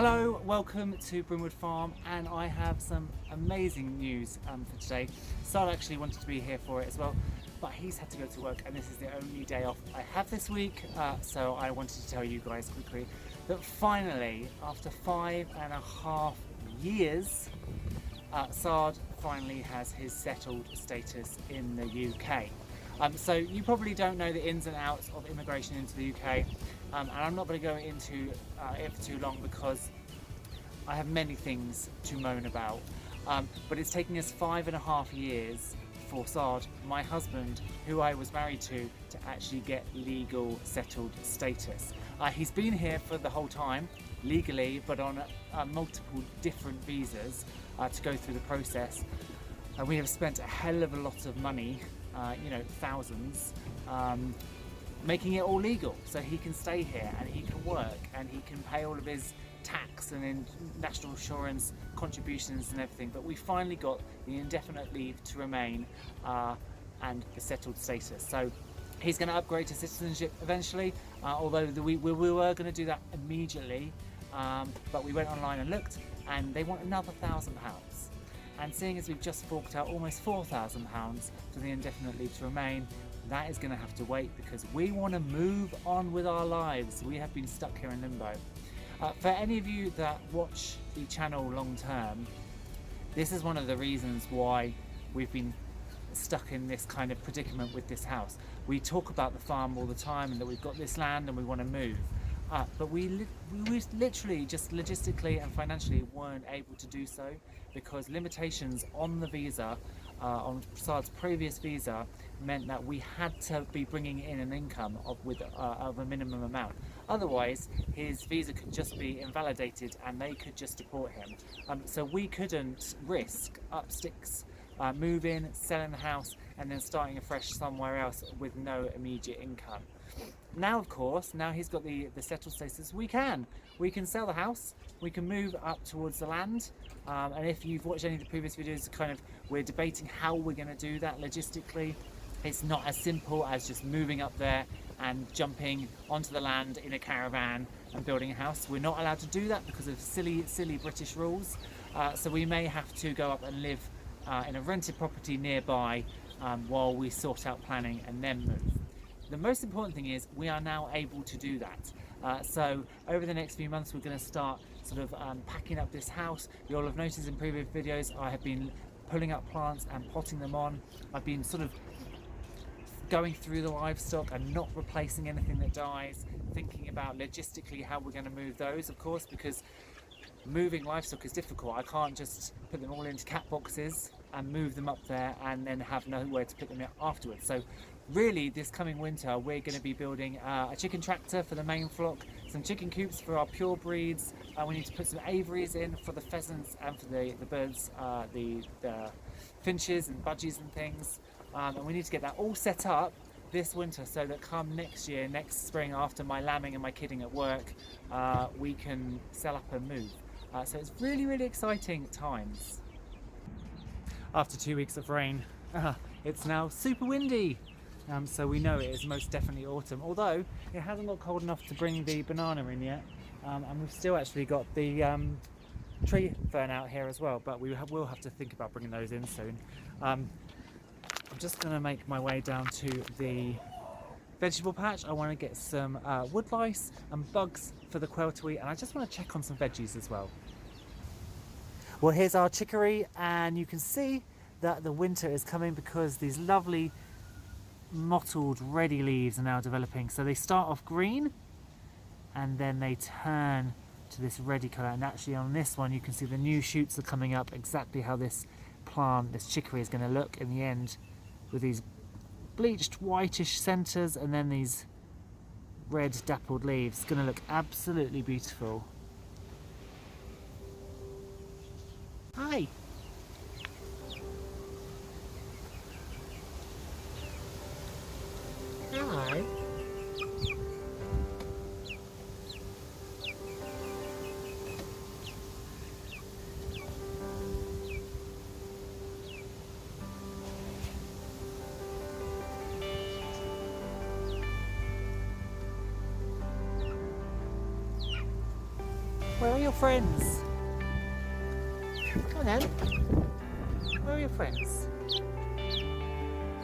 Hello, welcome to Brimwood Farm, and I have some amazing news for today. Sal actually wanted to be here for it as well, but he's had to go to work and this is the only day off I have this week, so I wanted to tell you guys quickly that finally, after 5.5 years, Sard finally has his settled status in the UK. So you probably don't know the ins and outs of immigration into the UK, and I'm not going to go into it for too long because I have many things to moan about. But it's taking us 5.5 years for Sard, my husband, who I was married to actually get legal settled status. He's been here for the whole time, legally, but on multiple different visas to go through the process. And we have spent a hell of a lot of money, thousands, making it all legal so he can stay here and he can work and he can pay all of his tax and national insurance contributions and everything. But we finally got the indefinite leave to remain and the settled status. So he's going to upgrade to citizenship eventually, although we were going to do that immediately, but we went online and looked and they want another £1,000. And seeing as we've just forked out almost £4,000 for the indefinite leave to remain, that is going to have to wait because we want to move on with our lives. We have been stuck here in limbo. For any of you that watch the channel long term, this is one of the reasons why we've been stuck in this kind of predicament with this house. We talk about the farm all the time and that we've got this land and we want to move. But we literally just logistically and financially weren't able to do so because limitations on the visa, on Sard's previous visa, meant that we had to be bringing in an income of a minimum amount. Otherwise, his visa could just be invalidated and they could just deport him. So we couldn't risk up sticks, moving, selling the house, and then starting afresh somewhere else with no immediate income. Now, of course, now he's got the settled status, we can sell the house, we can move up towards the land, and if you've watched any of the previous videos, we're debating how we're going to do that logistically. It's not as simple as just moving up there and jumping onto the land in a caravan and building a house. We're not allowed to do that because of silly British rules, so we may have to go up and live in a rented property nearby while we sort out planning and then move. The most important thing is we are now able to do that. So over the next few months we're going to start packing up this house. You'll have noticed in previous videos I have been pulling up plants and potting them on. I've been going through the livestock and not replacing anything that dies, thinking about logistically how we're going to move those, of course, because moving livestock is difficult. I can't just put them all into cat boxes and move them up there and then have nowhere to put them in afterwards. So really this coming winter we're going to be building a chicken tractor for the main flock, some chicken coops for our pure breeds, we need to put some aviaries in for the pheasants and for the birds, the finches and budgies and things, and we need to get that all set up this winter so that come next spring, after my lambing and my kidding at work, we can sell up and move. So it's really exciting times. After 2 weeks of rain, it's now super windy, so we know it is most definitely autumn, although it hasn't got cold enough to bring the banana in yet, and we've still actually got the tree fern out here as well, but we will have to think about bringing those in soon. I'm just going to make my way down to the vegetable patch. I want to get some wood lice and bugs for the quail to eat, and I just want to check on some veggies as well. Well, here's our chicory, and you can see that the winter is coming because these lovely mottled ready leaves are now developing. So they start off green and then they turn to this reddy colour, and actually on this one you can see the new shoots are coming up, exactly how this plant, this chicory, is going to look in the end, with these bleached whitish centres and then these red dappled leaves. It's going to look absolutely beautiful. Hi! Hi! Where are you your friends? Come on then. Where are your friends?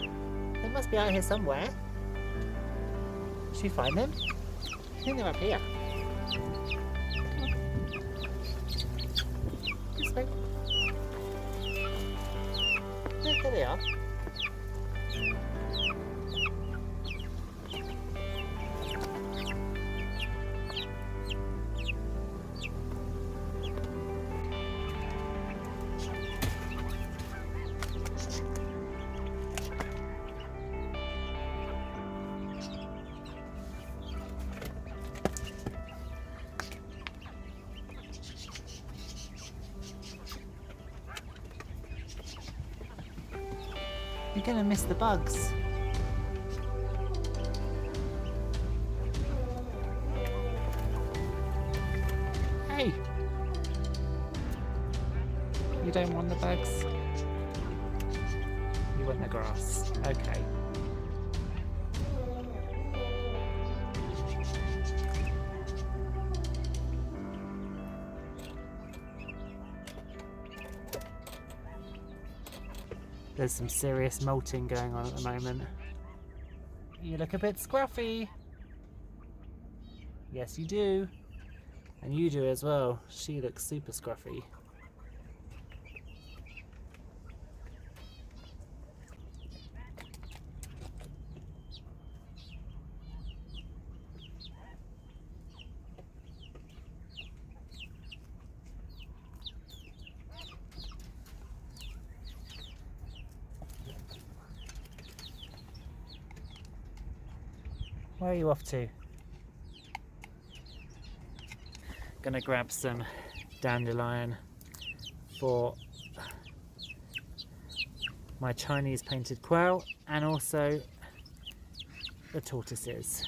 They must be out here somewhere. Should we find them? I think they're up here. This way. There they are. You're gonna miss the bugs. Hey! You don't want the bugs? You want the grass. Okay. There's some serious molting going on at the moment. You look a bit scruffy. Yes, you do. And you do as well. She looks super scruffy. Where are you off to? Gonna grab some dandelion for my Chinese painted quail and also the tortoises.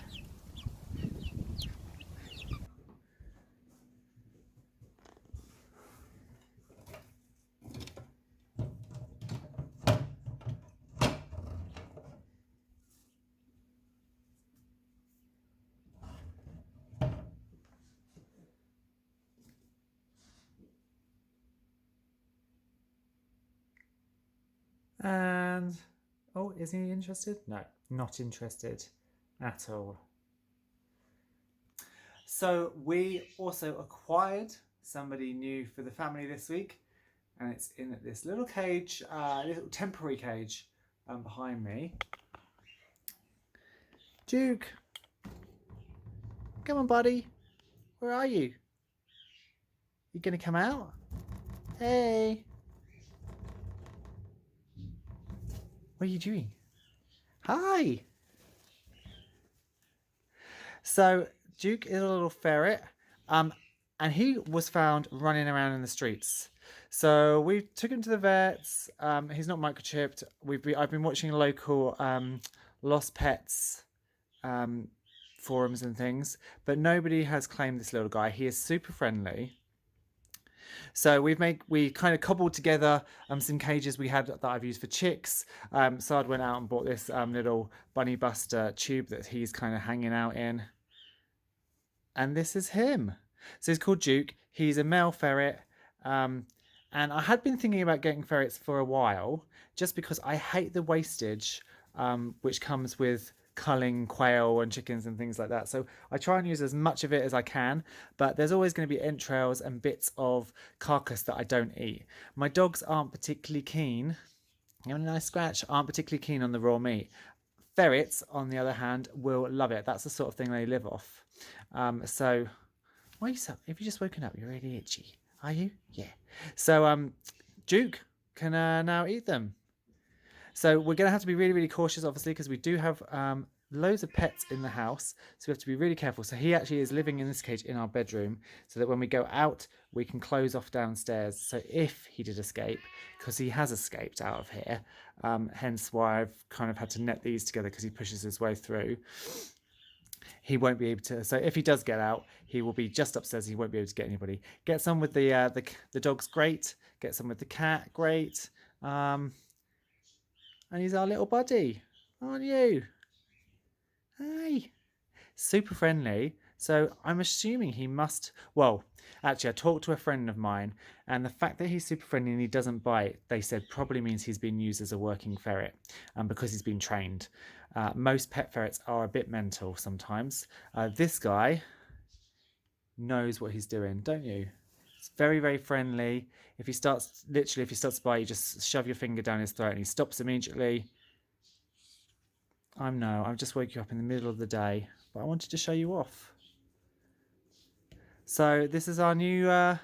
And, oh, is he interested? No, not interested at all. So we also acquired somebody new for the family this week, and it's in this little cage, little temporary cage behind me. Duke, come on buddy, where are you? You gonna come out? Hey! What are you doing? Hi! So Duke is a little ferret, and he was found running around in the streets. So we took him to the vets. He's not microchipped. I've been watching local lost pets forums and things, but nobody has claimed this little guy. He is super friendly. So we kind of cobbled together some cages we had that I've used for chicks. So I went out and bought this little bunny buster tube that he's kind of hanging out in. And this is him. So he's called Duke. He's a male ferret. And I had been thinking about getting ferrets for a while, just because I hate the wastage which comes with culling quail and chickens and things like that. So I try and use as much of it as I can, but there's always going to be entrails and bits of carcass that I don't eat. My dogs aren't particularly keen, you know, a nice scratch, aren't particularly keen on the raw meat. Ferrets, on the other hand, will love it. That's the sort of thing they live off. So, why are you so, if you just woken up, you're really itchy. Are you? Yeah. So, Duke can now eat them. So we're going to have to be really, really cautious, obviously, because we do have loads of pets in the house. So we have to be really careful. So he actually is living in this cage in our bedroom, so that when we go out, we can close off downstairs. So if he did escape, because he has escaped out of here, hence why I've kind of had to net these together, because he pushes his way through. He won't be able to. So if he does get out, he will be just upstairs. He won't be able to get anybody. Get some with the dog's great. Get some with the cat, great. And he's our little buddy, aren't you? Hey, super friendly. So I'm assuming he must, well, actually I talked to a friend of mine, and the fact that he's super friendly and he doesn't bite, they said probably means he's been used as a working ferret, because he's been trained. Most pet ferrets are a bit mental sometimes. This guy knows what he's doing, don't you? It's very, very friendly. If he starts to bite, you just shove your finger down his throat and he stops immediately. I've just woke you up in the middle of the day, but I wanted to show you off. So this is our new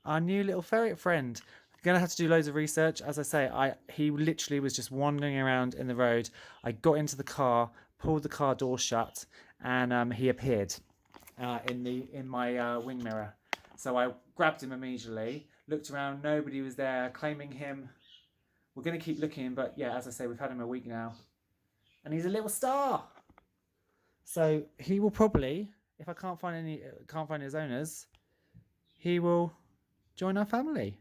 little ferret friend. I'm gonna have to do loads of research. As I say, he literally was just wandering around in the road. I got into the car, pulled the car door shut, and he appeared in my wing mirror. So I grabbed him immediately, looked around, nobody was there claiming him. We're gonna keep looking, but yeah, as I say, we've had him a week now, and he's a little star. So he will probably, if I can't find his owners, he will join our family.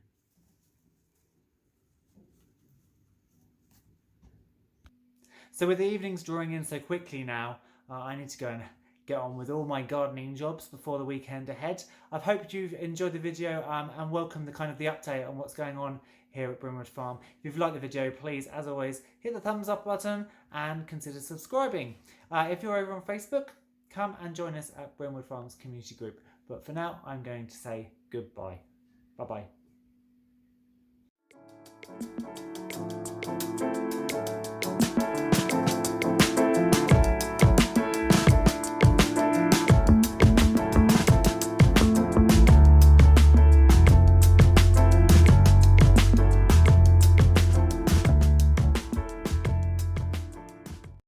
So with the evenings drawing in so quickly now, I need to go and get on with all my gardening jobs before the weekend ahead. I've hoped you've enjoyed the video and welcome the update on what's going on here at Brimwood Farm. If you've liked the video, please, as always, hit the thumbs up button and consider subscribing. If you're over on Facebook, come and join us at Brimwood Farm's community group. But for now, I'm going to say goodbye. Bye-bye.